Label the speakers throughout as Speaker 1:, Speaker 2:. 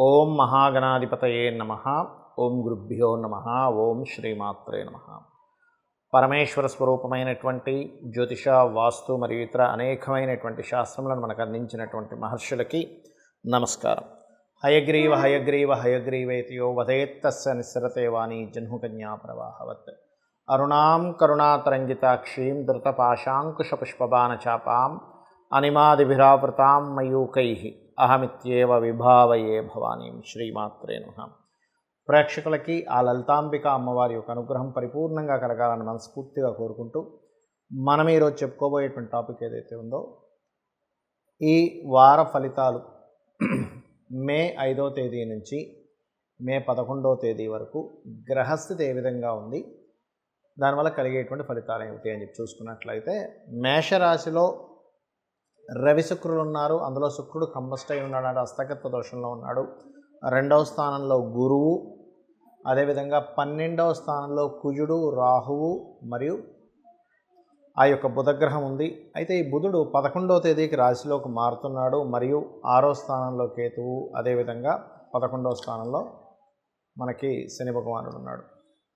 Speaker 1: ఓం మహాగణాధిపతయే నమః. ఓం గురుభ్యో నమః. ఓం శ్రీమాత్రే నమః. పరమేశ్వర స్వరూపమైనటువంటి జ్యోతిష, వాస్తు మరియు ఇతర అనేకమైనటువంటి శాస్త్రములను మనకు అందించినటువంటి మహర్షులకి నమస్కారం. హయగ్రీవ హయగ్రీవ హయగ్రీవేతియో వదేత్తస్య నిస్సరతే వాణి జహ్నుకన్యా ప్రవాహవత్. అరుణాం కరుణాతరంగితాక్షీం ధృతపాశాంకుశపుష్పబాణచాపాం అనిమాదిభిరావృతాం మయూకైః అహమిత్యేవ విభావయే భవానీం. శ్రీమాత్రే నమః. ప్రేక్షకులకి ఆ లలితాంబిక అమ్మవారి యొక్క అనుగ్రహం పరిపూర్ణంగా కలగాలని మనస్ఫూర్తిగా కోరుకుంటూ మనం ఈరోజు చెప్పుకోబోయేటువంటి టాపిక్ ఏదైతే ఉందో, ఈ వార ఫలితాలు మే 5వ తేదీ నుంచి మే 11వ తేదీ వరకు గ్రహస్థితి ఏ విధంగా ఉంది, దానివల్ల కలిగేటువంటి ఫలితాలు ఏమిటి అని చెప్పి చూసుకున్నట్లయితే, మేషరాశిలో రవి శుక్రులు ఉన్నారు. అందులో శుక్రుడు కంబస్ట్ అయి ఉన్నాడు, హస్తగత దోషంలో ఉన్నాడు. 2వ స్థానంలో గురువు, అదేవిధంగా 12వ స్థానంలో కుజుడు, రాహువు మరియు ఆ యొక్క బుధగ్రహం ఉంది. అయితే ఈ బుధుడు 11వ తేదీకి రాశిలోకి మారుతున్నాడు మరియు 6వ స్థానంలో కేతువు, అదేవిధంగా 11వ స్థానంలో మనకి శని భగవానుడు ఉన్నాడు.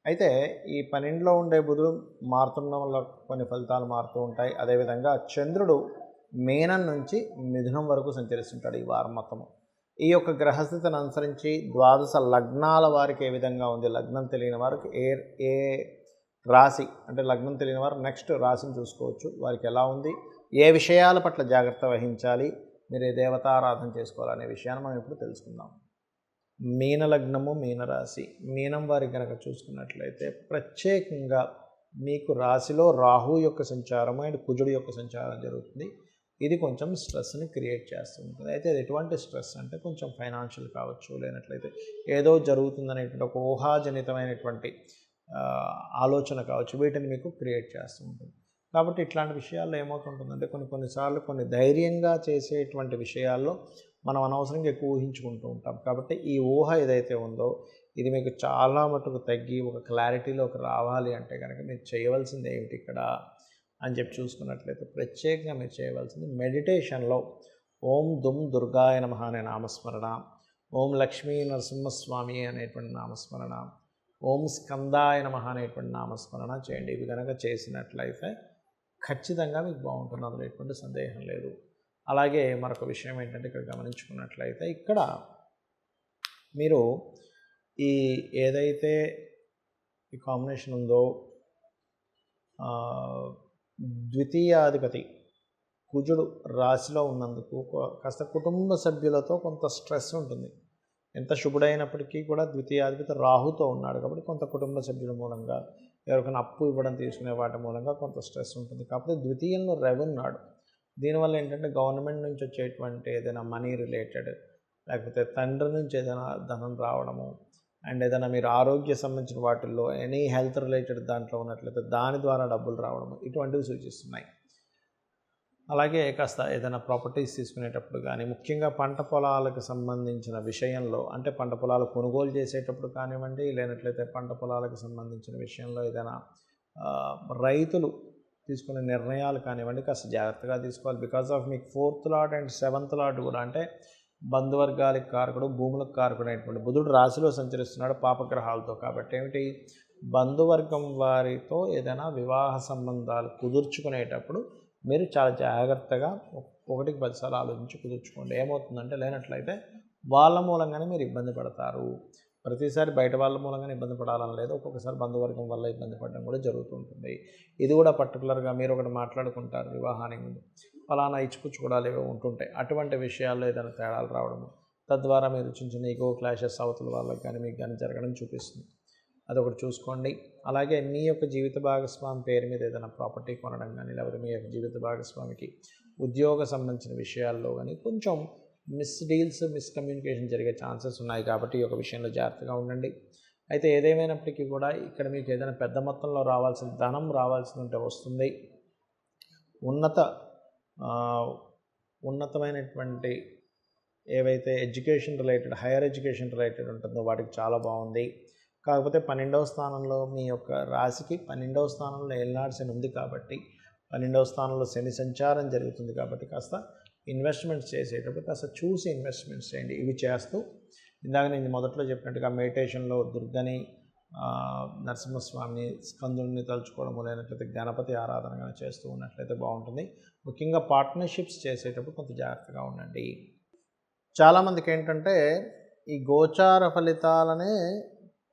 Speaker 1: అయితే ఈ 12లో ఉండే బుధుడు మారుతుండడం వల్ల కొన్ని ఫలితాలు మారుతూ ఉంటాయి. అదేవిధంగా చంద్రుడు మీనం నుంచి మిథునం వరకు సంచరిస్తుంటాడు ఈ వారం మొత్తము. ఈ యొక్క గ్రహస్థితిని అనుసరించి ద్వాదశ లగ్నాల వారికి ఏ విధంగా ఉంది, లగ్నం తెలియని వారికి ఏ రాశి అంటే లగ్నం తెలియని వారు నెక్స్ట్ రాశిని చూసుకోవచ్చు, వారికి ఎలా ఉంది, ఏ విషయాల పట్ల జాగ్రత్త వహించాలి, మీరు ఏ దేవతారాధన చేసుకోవాలనే విషయాన్ని మనం ఇప్పుడు తెలుసుకుందాం. మీన లగ్నము, మీనరాశి. మీనం వారికి కనుక చూసుకున్నట్లయితే ప్రత్యేకంగా మీకు రాశిలో రాహు యొక్క సంచారం అండ్ కుజుడు యొక్క సంచారం జరుగుతుంది. ఇది కొంచెం స్ట్రెస్ని క్రియేట్ చేస్తూ ఉంటుంది. అయితే అది ఎటువంటి స్ట్రెస్ అంటే కొంచెం ఫైనాన్షియల్ కావచ్చు, లేనట్లయితే ఏదో జరుగుతుందనేటువంటి ఒక ఊహాజనితమైనటువంటి ఆలోచన కావచ్చు, వీటిని మీకు క్రియేట్ చేస్తూ ఉంటుంది. కాబట్టి ఇట్లాంటి విషయాల్లో ఏమవుతుంటుందంటే కొన్నిసార్లు కొన్ని ధైర్యంగా చేసేటువంటి విషయాల్లో మనం అనవసరంగా ఎక్కువ ఊహించుకుంటూ ఉంటాం. కాబట్టి ఈ ఊహ ఏదైతే ఉందో ఇది మీకు చాలా మటుకు తగ్గి ఒక క్లారిటీలోకి రావాలి అంటే కనుక మీరు చేయవలసింది ఏమిటి ఇక్కడ అని చెప్పి చూసుకున్నట్లయితే, ప్రత్యేకంగా మీరు చేయవలసింది మెడిటేషన్లో ఓం దుమ్ దుర్గాయ నమః అనే నామస్మరణ, ఓం లక్ష్మీ నరసింహస్వామి అనేటువంటి నామస్మరణ, ఓం స్కందాయ నమః అనేటువంటి నామస్మరణ చేయండి. ఇవి కనుక చేసినట్లయితే ఖచ్చితంగా మీకు బాగుంటుంది, అందులో ఎటువంటి సందేహం లేదు. అలాగే మరొక విషయం ఏంటంటే, ఇక్కడ గమనించుకున్నట్లయితే ఇక్కడ మీరు ఈ ఏదైతే ఈ కాంబినేషన్ ఉందో, ద్వితీయాధిపతి కుజుడు రాశిలో ఉన్నందుకు కాస్త కుటుంబ సభ్యులతో కొంత స్ట్రెస్ ఉంటుంది. ఎంత శుభుడైనప్పటికీ కూడా ద్వితీయాధిపతి రాహుతో ఉన్నాడు కాబట్టి కొంత కుటుంబ సభ్యుల మూలంగా ఎవరికైనా అప్పు ఇవ్వడం, తీసుకునే వాటి మూలంగా కొంత స్ట్రెస్ ఉంటుంది. కాకపోతే ద్వితీయంలో రవి ఉన్నాడు. దీనివల్ల ఏంటంటే గవర్నమెంట్ నుంచి వచ్చేటువంటి ఏదైనా మనీ రిలేటెడ్, లేకపోతే తండ్రి నుంచి ఏదైనా ధనం రావడము, అండ్ ఏదైనా మీరు ఆరోగ్య సంబంధించిన వాటిల్లో ఎనీ హెల్త్ రిలేటెడ్ దాంట్లో ఉన్నట్లయితే దాని ద్వారా డబ్బులు రావడము, ఇటువంటివి సూచిస్తున్నాయి. అలాగే కాస్త ఏదైనా ప్రాపర్టీస్ తీసుకునేటప్పుడు కానీ, ముఖ్యంగా పంట పొలాలకు సంబంధించిన విషయంలో, అంటే పంట పొలాలు కొనుగోలు చేసేటప్పుడు కానివ్వండి, లేనట్లయితే పంట పొలాలకు సంబంధించిన విషయంలో ఏదైనా రైతులు తీసుకునే నిర్ణయాలు కానివ్వండి, కాస్త జాగ్రత్తగా తీసుకోవాలి. బికాజ్ ఆఫ్ మీకు 4th lord and 7th lord కూడా, అంటే బంధువర్గాలకు కారకుడు, భూములకు కారకుడు అయినటువంటి బుధుడు రాశిలో సంచరిస్తున్నాడు పాపగ్రహాలతో. కాబట్టి ఏమిటి, బంధువర్గం వారితో ఏదైనా వివాహ సంబంధాలు కుదుర్చుకునేటప్పుడు మీరు చాలా జాగ్రత్తగా 1కి 10 సార్లు ఆలోచించి కుదుర్చుకోండి. ఏమవుతుందంటే లేనట్లయితే వాళ్ళ మూలంగానే మీరు ఇబ్బంది పడతారు. ప్రతిసారి బయట వాళ్ళ మూలంగానే ఇబ్బంది పడాలని లేదు, ఒక్కొక్కసారి బంధువర్గం వల్ల ఇబ్బంది పడడం కూడా జరుగుతుంటుంది. ఇది కూడా పర్టికులర్గా మీరు ఒకటి మాట్లాడుకుంటారు వివాహానికి ముందు, ఫలానా ఇచ్చిపుచ్చుకోవడాలు ఏవో ఉంటుంటాయి. అటువంటి విషయాల్లో ఏదైనా తేడాలు రావడము, తద్వారా మీరు చిన్న చిన్న ఈగో క్లాషెస్ అవతల వాళ్ళకి కానీ మీకు కానీ జరగడం చూపిస్తుంది. అదొకటి చూసుకోండి. అలాగే మీ యొక్క జీవిత భాగస్వామి పేరు మీద ఏదైనా ప్రాపర్టీ కొనడం కానీ, లేకపోతే మీ యొక్క జీవిత భాగస్వామికి ఉద్యోగ సంబంధించిన విషయాల్లో కానీ కొంచెం మిస్డీల్స్, మిస్కమ్యూనికేషన్ జరిగే ఛాన్సెస్ ఉన్నాయి. కాబట్టి ఈ యొక్క విషయంలో జాగ్రత్తగా ఉండండి. అయితే ఏదేమైనప్పటికీ కూడా ఇక్కడ మీకు ఏదైనా పెద్ద మొత్తంలో రావాల్సిన ధనం రావాల్సి ఉంటే వస్తుంది. ఉన్నతమైనటువంటి ఏవైతే education related, higher education related ఉంటుందో వాటికి చాలా బాగుంది. కాకపోతే 12వ స్థానంలో మీ యొక్క రాశికి 12వ స్థానంలో ఏలినాడు శని ఉంది కాబట్టి, 12వ స్థానంలో శని సంచారం జరుగుతుంది కాబట్టి కాస్త ఇన్వెస్ట్మెంట్స్ చేసేటప్పుడు కాస్త చూసి ఇన్వెస్ట్మెంట్స్ చేయండి. ఇవి చేస్తూ ఇందాక నేను మొదట్లో చెప్పినట్టుగా మెడిటేషన్లో దుర్గని, నరసింహస్వామిని, స్కందుని తలుచుకోవడం, లేనట్లయితే గణపతి ఆరాధన కానీ చేస్తూ ఉన్నట్లయితే బాగుంటుంది. ముఖ్యంగా పార్ట్నర్షిప్స్ చేసేటప్పుడు కొంత జాగ్రత్తగా ఉండండి. చాలామందికి ఏంటంటే ఈ గోచార ఫలితాలనే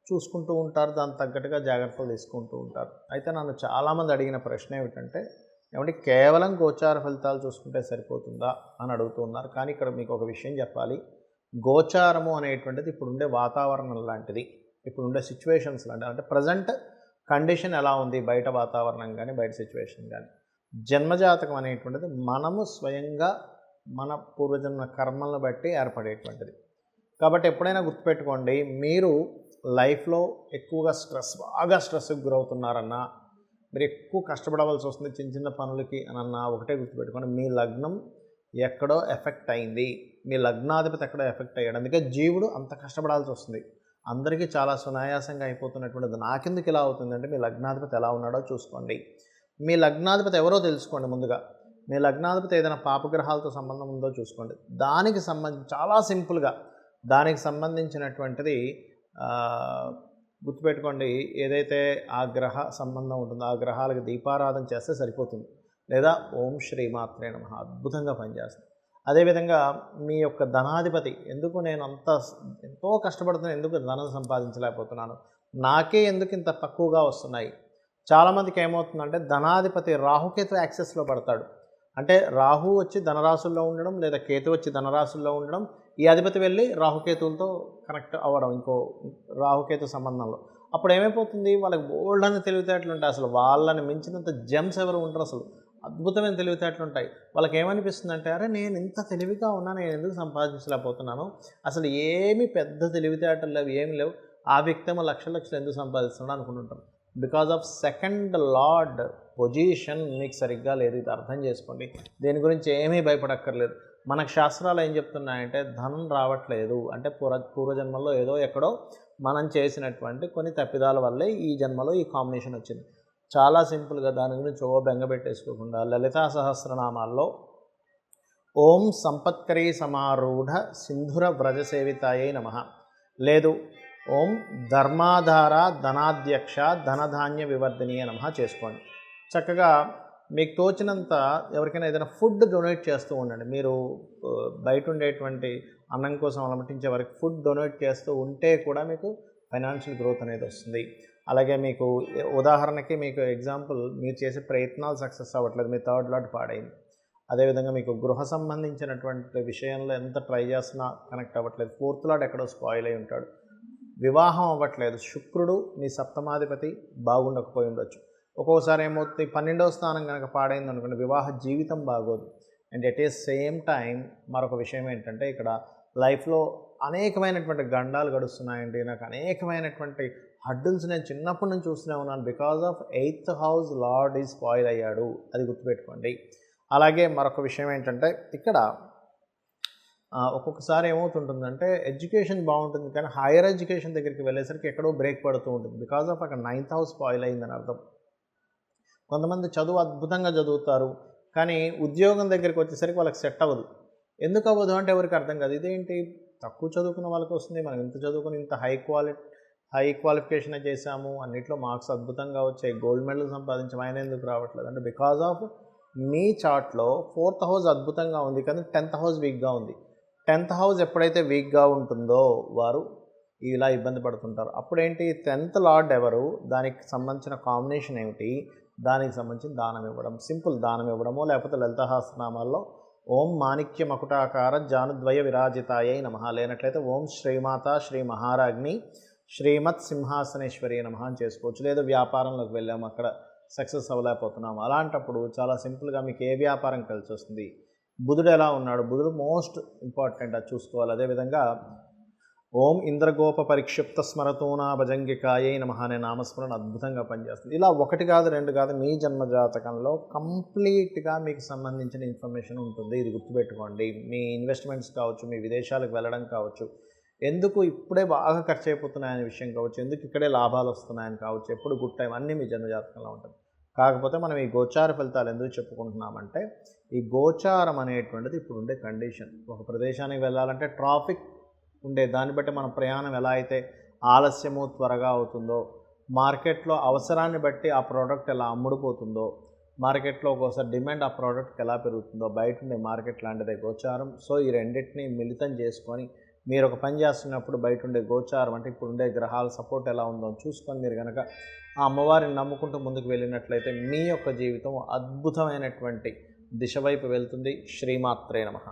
Speaker 1: చూసుకుంటూ ఉంటారు, దానికి తగ్గట్టుగా జాగ్రత్తలు తీసుకుంటూ ఉంటారు. అయితే నన్ను చాలామంది అడిగిన ప్రశ్న ఏమిటంటే, ఏమంటే కేవలం గోచార ఫలితాలు చూసుకుంటే సరిపోతుందా అని అడుగుతున్నారు. కానీ ఇక్కడ మీకు ఒక విషయం చెప్పాలి. గోచారము అనేటువంటిది ఇప్పుడుండే వాతావరణం లాంటిది, ఇప్పుడుండే సిచ్యువేషన్స్ లాంటిది. అంటే ప్రజెంట్ కండిషన్ ఎలా ఉంది, బయట వాతావరణం కానీ బయట సిచ్యువేషన్ కానీ. జన్మజాతకం అనేటువంటిది మనము స్వయంగా మన పూర్వజన్మ కర్మలను బట్టి ఏర్పడేటువంటిది. కాబట్టి ఎప్పుడైనా గుర్తుపెట్టుకోండి, మీరు లైఫ్లో ఎక్కువగా బాగా స్ట్రెస్కి గురవుతున్నారన్నా, మీరు ఎక్కువ కష్టపడవలసి వస్తుంది చిన్న చిన్న పనులకి అనన్నా, ఒకటే గుర్తుపెట్టుకోండి, మీ లగ్నం ఎక్కడో ఎఫెక్ట్ అయింది, మీ లగ్నాధిపతి ఎక్కడో ఎఫెక్ట్ అయ్యాడు. అందుకే జీవుడు అంత కష్టపడాల్సి వస్తుంది. అందరికీ చాలా సునాయాసంగా అయిపోతున్నటువంటిది నాకెందుకు ఇలా అవుతుందంటే, మీ లగ్నాధిపతి ఎలా ఉన్నాడో చూసుకోండి. మీ లగ్నాధిపతి ఎవరో తెలుసుకోండి. ముందుగా మీ లగ్నాధిపతి ఏదైనా పాపగ్రహాలతో సంబంధం ఉందో చూసుకోండి. దానికి చాలా సింపుల్గా దానికి సంబంధించినటువంటిది గుర్తుపెట్టుకోండి. ఏదైతే ఆ గ్రహ సంబంధం ఉంటుందో ఆ గ్రహాలకు దీపారాధన చేస్తే సరిపోతుంది. లేదా ఓం శ్రీమాత్రే నమః అద్భుతంగా పనిచేస్తుంది. అదేవిధంగా మీ యొక్క ధనాధిపతి, ఎందుకు నేను ఎంతో కష్టపడుతున్నాను, ఎందుకు ధనం సంపాదించలేకపోతున్నాను, నాకే ఎందుకు ఇంత తక్కువగా వస్తున్నాయి. చాలామందికి ఏమవుతుందంటే ధనాధిపతి రాహుకేతు యాక్సెస్లో పడతాడు. అంటే రాహు వచ్చి ధనరాశుల్లో ఉండడం, లేదా కేతు వచ్చి ధనరాశుల్లో ఉండడం, ఈ అధిపతి వెళ్ళి రాహుకేతువులతో కనెక్ట్ అవ్వడం ఇంకో రాహుకేతు సంబంధంలో. అప్పుడు ఏమైపోతుంది, వాళ్ళకి బోల్డని తెలివితేటలు ఉంటాయి. అసలు వాళ్ళని మించినంత జెమ్స్ ఎవరు ఉంటారు, అసలు అద్భుతమైన తెలివితేటలు ఉంటాయి. వాళ్ళకి ఏమనిపిస్తుంది అంటే, అరే నేను ఇంత తెలివిగా ఉన్నా, నేను ఎందుకు సంపాదించలేకపోతున్నాను, అసలు ఏమి పెద్ద తెలివితేటలు లేవు, ఏమి లేవు, ఆ వ్యక్తి ఏమో లక్షలు ఎందుకు సంపాదిస్తున్నాడు అనుకుంటుంటారు. Because of second lord position మీకు సరిగ్గా లేదు. ఇది అర్థం చేసుకోండి. దేని గురించి ఏమీ భయపడక్కర్లేదు. మనకు శాస్త్రాలు ఏం చెప్తున్నాయంటే, ధనం రావట్లేదు అంటే పూర్వజన్మల్లో ఏదో ఎక్కడో మనం చేసినటువంటి కొన్ని తప్పిదాల వల్లే ఈ జన్మలో ఈ కాంబినేషన్ వచ్చింది. చాలా సింపుల్గా దాని గురించి బెంగ పెట్టేసుకోకుండా లలితా సహస్రనామాల్లో ఓం సంపత్కరీ సమారూఢ సింధుర వ్రజసేవితాయై నమః, లేదు ఓం ధర్మాధార ధనాధ్యక్ష ధనధాన్య వివర్ధినీయ నమః చేసుకోండి. చక్కగా మీకు తోచినంత ఎవరికైనా ఏదైనా ఫుడ్ డొనేట్ చేస్తూ ఉండండి. మీరు బయట ఉండేటువంటి అన్నం కోసం అలమటించే వరకు ఫుడ్ డొనేట్ చేస్తూ ఉంటే కూడా మీకు ఫైనాన్షియల్ గ్రోత్ అనేది వస్తుంది. అలాగే మీకు ఉదాహరణకి మీకు ఎగ్జాంపుల్, మీరు చేసే ప్రయత్నాలు సక్సెస్ అవ్వట్లేదు, మీ థర్డ్ లాట్ పాడైంది. అదేవిధంగా మీకు గృహ సంబంధించినటువంటి విషయంలో ఎంత ట్రై చేసినా కనెక్ట్ అవ్వట్లేదు, ఫోర్త్ లాట్ ఎక్కడో స్పాయిల్ అయి ఉంటాడు, వివాహం అవ్వట్లేదు, శుక్రుడు మీ సప్తమాధిపతి బాగుండకపోయి ఉండొచ్చు. ఒక్కోసారి ఏమవుతుంది, 12వ స్థానం కనుక పాడైంది అనుకోండి, వివాహ జీవితం బాగోదు. And at a same time మరొక విషయం ఏంటంటే, ఇక్కడ లైఫ్లో అనేకమైనటువంటి గండాలు గడుస్తున్నాయండి. నాకు అనేకమైనటువంటి హడ్డుల్స్ నేను చిన్నప్పటి నుంచి చూస్తూనే ఉన్నాను. Because of 8th house lord is spoil అయ్యాడు, అది గుర్తుపెట్టుకోండి. అలాగే మరొక విషయం ఏంటంటే, ఇక్కడ ఒక్కొక్కసారి ఏమవుతుంటుందంటే, ఎడ్యుకేషన్ బాగుంటుంది కానీ హైయర్ ఎడ్యుకేషన్ దగ్గరికి వెళ్ళేసరికి ఎక్కడో బ్రేక్ పడుతూ ఉంటుంది. బికాజ్ ఆఫ్ అక్కడ 9th హౌస్ స్పాయిల్ అయిందని అర్థం. కొంతమంది చదువు అద్భుతంగా చదువుతారు కానీ ఉద్యోగం దగ్గరికి వచ్చేసరికి వాళ్ళకి సెట్ అవ్వదు. ఎందుకు అవ్వదు అంటే ఎవరికి అర్థం కాదు. ఇదేంటి, తక్కువ చదువుకున్న వాళ్ళకి వస్తుంది, మనం ఇంత చదువుకుని ఇంత హై క్వాలిఫికేషన్ చేసాము, అన్నిట్లో మార్క్స్ అద్భుతంగా వచ్చాయి, గోల్డ్ మెడల్ సంపాదించాం, ఆయన ఎందుకు రావట్లేదు అంటే బికాజ్ ఆఫ్ మీ చార్ట్లో 4th హౌస్ అద్భుతంగా ఉంది కానీ 10th హౌస్ వీక్గా ఉంది. 10th హౌస్ ఎప్పుడైతే వీక్గా ఉంటుందో వారు ఇలా ఇబ్బంది పడుతుంటారు. అప్పుడేంటి, 10th లార్డ్ ఎవరు, దానికి సంబంధించిన కాంబినేషన్ ఏమిటి, దానికి సంబంధించిన దానం ఇవ్వడం, సింపుల్ దానం ఇవ్వడమో, లేకపోతే లలితా సహస్రనామాల్లో ఓం మాణిక్య మకుటాకార జానుద్వయ విరాజితాయై నమః, లేనట్లయితే ఓం శ్రీమాత శ్రీ మహారాజ్ని శ్రీమత్ సింహాసనేశ్వరి నమః అని చేసుకోవచ్చు. లేదా వ్యాపారంలోకి వెళ్ళాము, అక్కడ సక్సెస్ అవ్వలేకపోతున్నాము, అలాంటప్పుడు చాలా సింపుల్గా మీకు ఏ వ్యాపారం కలిసి వస్తుంది, బుధుడు ఎలా ఉన్నాడు, బుధుడు మోస్ట్ ఇంపార్టెంట్, అది చూసుకోవాలి. అదేవిధంగా ఓం ఇంద్రగోప పరిక్షిప్త స్మరతూనా భజంగికాయై నమః అనే నామస్మరణ అద్భుతంగా పనిచేస్తుంది. ఇలా 1 కాదు 2 కాదు, మీ జన్మజాతకంలో కంప్లీట్గా మీకు సంబంధించిన ఇన్ఫర్మేషన్ ఉంటుంది. ఇది గుర్తుపెట్టుకోండి. మీ ఇన్వెస్ట్మెంట్స్ కావచ్చు, మీ విదేశాలకు వెళ్ళడం కావచ్చు, ఎందుకు ఇప్పుడే బాగా ఖర్చు అయిపోతున్నాయనే విషయం కావచ్చు, ఎందుకు ఇక్కడే లాభాలు వస్తున్నాయని కావచ్చు, ఎప్పుడు గుడ్ టైం, అన్నీ మీ జన్మజాతకంలో ఉంటుంది. కాకపోతే మనం ఈ గోచార ఫలితాలు ఎందుకు చెప్పుకుంటున్నామంటే, ఈ గోచారం అనేటువంటిది ఇప్పుడు ఉండే కండిషన్. ఒక ప్రదేశానికి వెళ్ళాలంటే ట్రాఫిక్ ఉండే దాన్ని బట్టి మన ప్రయాణం ఎలా అయితే ఆలస్యము త్వరగా అవుతుందో, మార్కెట్లో అవసరాన్ని బట్టి ఆ ప్రోడక్ట్ ఎలా అమ్ముడుపోతుందో, మార్కెట్లో ఒక్కోసారి డిమాండ్ ఆ ప్రోడక్ట్కి ఎలా పెరుగుతుందో, బయట ఉండే మార్కెట్ లాంటిదే గోచారం. సో ఈ రెండింటిని మిళితం చేసుకొని మీరు ఒక పని చేస్తున్నప్పుడు బయట ఉండే గోచారం అంటే ఇప్పుడు ఉండే గ్రహాల సపోర్ట్ ఎలా ఉందో చూసుకొని మీరు కనుక ఆ అమ్మవారిని నమ్ముకుంటూ ముందుకు వెళ్ళినట్లయితే మీ యొక్క జీవితం అద్భుతమైనటువంటి దిశ వైపు వెళ్తుంది. శ్రీమాత్రే నమః.